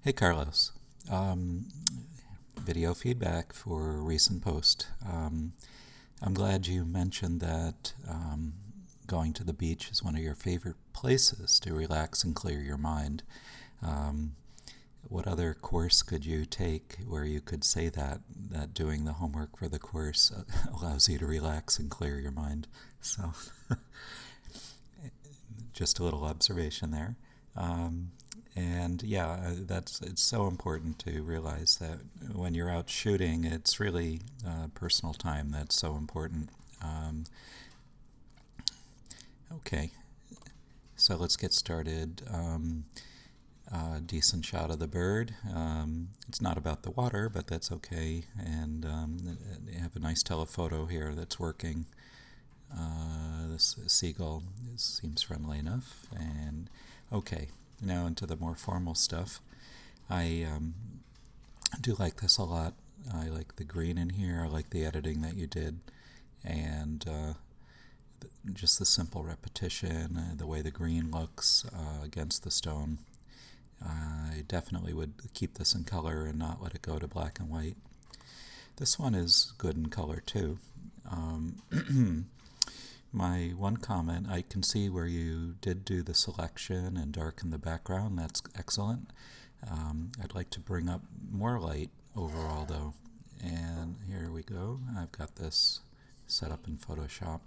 Hey Carlos, um, video feedback for a recent post. I'm glad you mentioned that going to the beach is one of your favorite places to relax and clear your mind. Um, what other course could you take where you could say that doing the homework for the course allows you to relax and clear your mind? So, just a little observation there. Um, and yeah, that's it's so important to realize that when you're out shooting, it's really personal time that's so important. Um, okay, so let's get started. Decent shot of the bird. It's not about the water, but that's okay. And you have a nice telephoto here that's working. This seagull seems friendly enough. And okay, now into the more formal stuff. I do like this a lot. I like the green in here. I like the editing that you did, and just the simple repetition, the way the green looks against the stone. I definitely would keep this in color and not let it go to black and white. This one is good in color too. My one comment, I can see where you did do the selection and darken the background. That's excellent. I'd like to bring up more light overall though. And here we go. I've got this set up in Photoshop.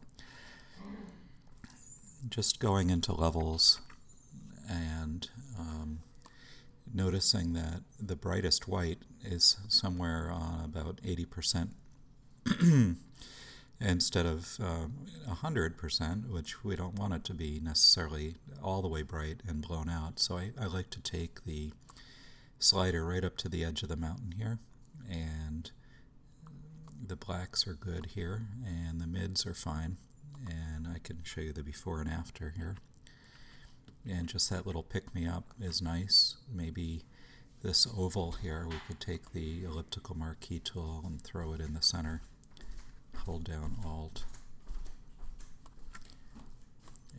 Just going into levels and noticing that the brightest white is somewhere about 80% instead of 100%, which we don't want it to be necessarily all the way bright and blown out. So I like to take the slider right up to the edge of the mountain here, and the blacks are good here, and the mids are fine, and I can show you the before and after here. And just that little pick-me-up is nice. Maybe this oval here, we could take the elliptical marquee tool and throw it in the center. Hold down Alt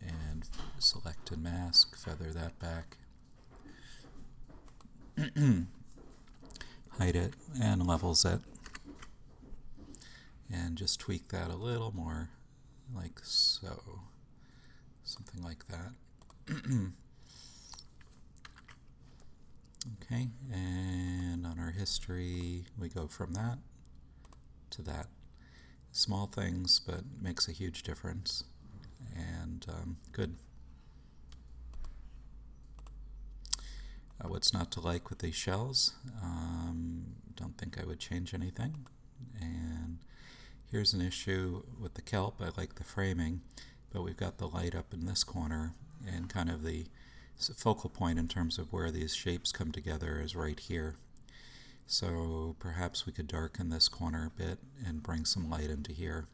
and select and mask, feather that back. Hide it and levels it. And just tweak that a little more, like so. Something like that. Okay, and on our history, we go from that to that. Small things, but makes a huge difference. And good. What's not to like with these shells? Don't think I would change anything. And here's an issue with the kelp. I like the framing, but we've got the light up in this corner, and kind of the focal point in terms of where these shapes come together is right here. So perhaps we could darken this corner a bit and bring some light into here.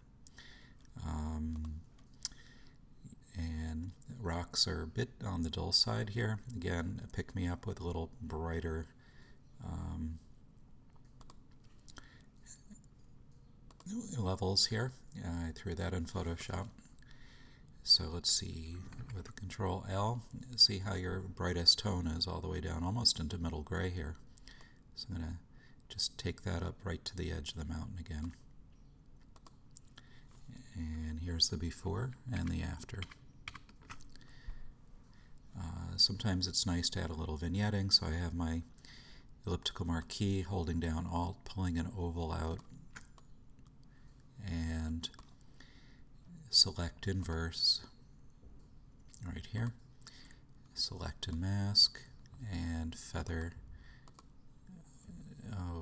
And rocks are a bit on the dull side here. Again, pick me up with a little brighter levels here. I threw that in Photoshop. So let's see, with Control L, see how your brightest tone is all the way down, almost into middle gray here. So I'm going to just take that up right to the edge of the mountain again. And here's the before and the after. Sometimes it's nice to add a little vignetting, so I have my elliptical marquee holding down Alt, pulling an oval out, and select inverse right here, select and mask, and feather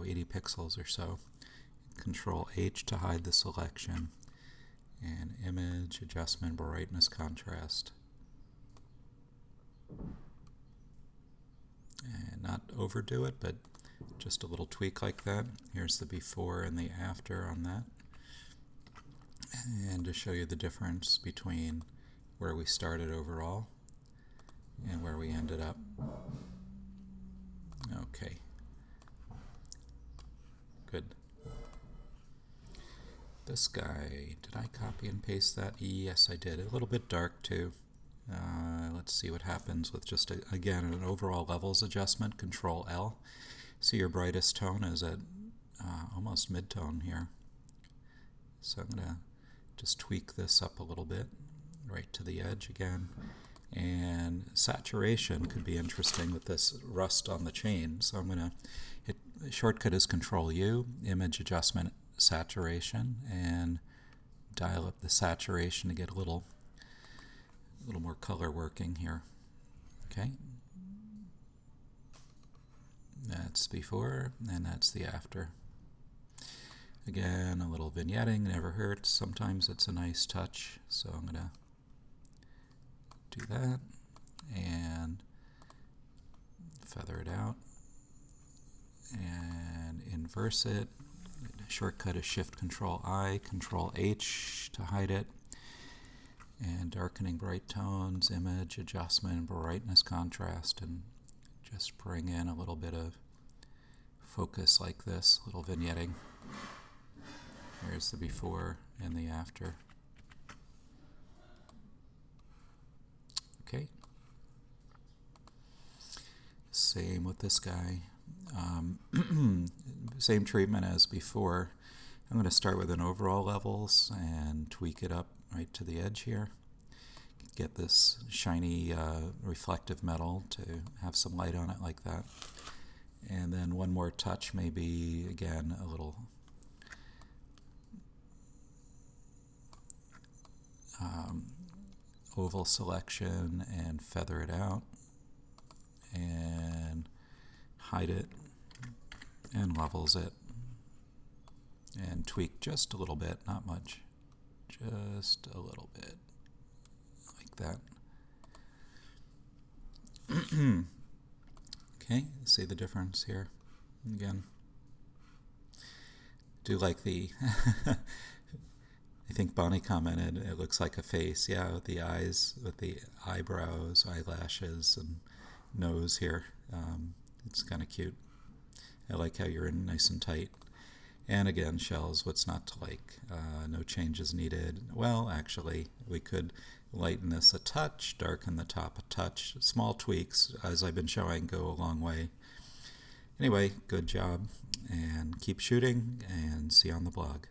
80 pixels or so. Control H to hide the selection, and image, adjustment, brightness, contrast. And not overdo it, but just a little tweak like that. Here's the before and the after on that. And to show you the difference between where we started overall and where we ended up. Okay. Good. This guy, did I copy and paste that? Yes, I did. A little bit dark too. let's see what happens with just, again, an overall levels adjustment, Control L. See your brightest tone is at almost mid-tone here. So I'm going to just tweak this up a little bit, right to the edge again. And saturation could be interesting with this rust on the chain. So I'm going to hit, shortcut is Control U, image adjustment, saturation, and dial up the saturation to get a little more color working here. Okay. That's before, and that's the after. Again, a little vignetting never hurts. Sometimes it's a nice touch, so I'm going to do that and feather it out and inverse it. Shortcut is Shift Control I, Control H to hide it. And darkening bright tones, image adjustment, brightness contrast, and just bring in a little bit of focus like this, little vignetting. Here's the before and the after. Okay. Same with this guy. Same treatment as before. I'm going to start with an overall levels and tweak it up right to the edge here. Get this shiny reflective metal to have some light on it like that. And then one more touch, maybe again a little oval selection and feather it out and hide it and levels it and tweak just a little bit, not much, just a little bit like that. Okay, see the difference here again. Do like the I think Bonnie commented, it looks like a face. Yeah, with the eyes, with the eyebrows, eyelashes, and nose here. It's kind of cute. I like how you're in nice and tight. And again, shells, what's not to like? No changes needed. Well, actually, we could lighten this a touch, darken the top a touch. Small tweaks, as I've been showing, go a long way. Anyway, good job, and keep shooting, and see you on the blog.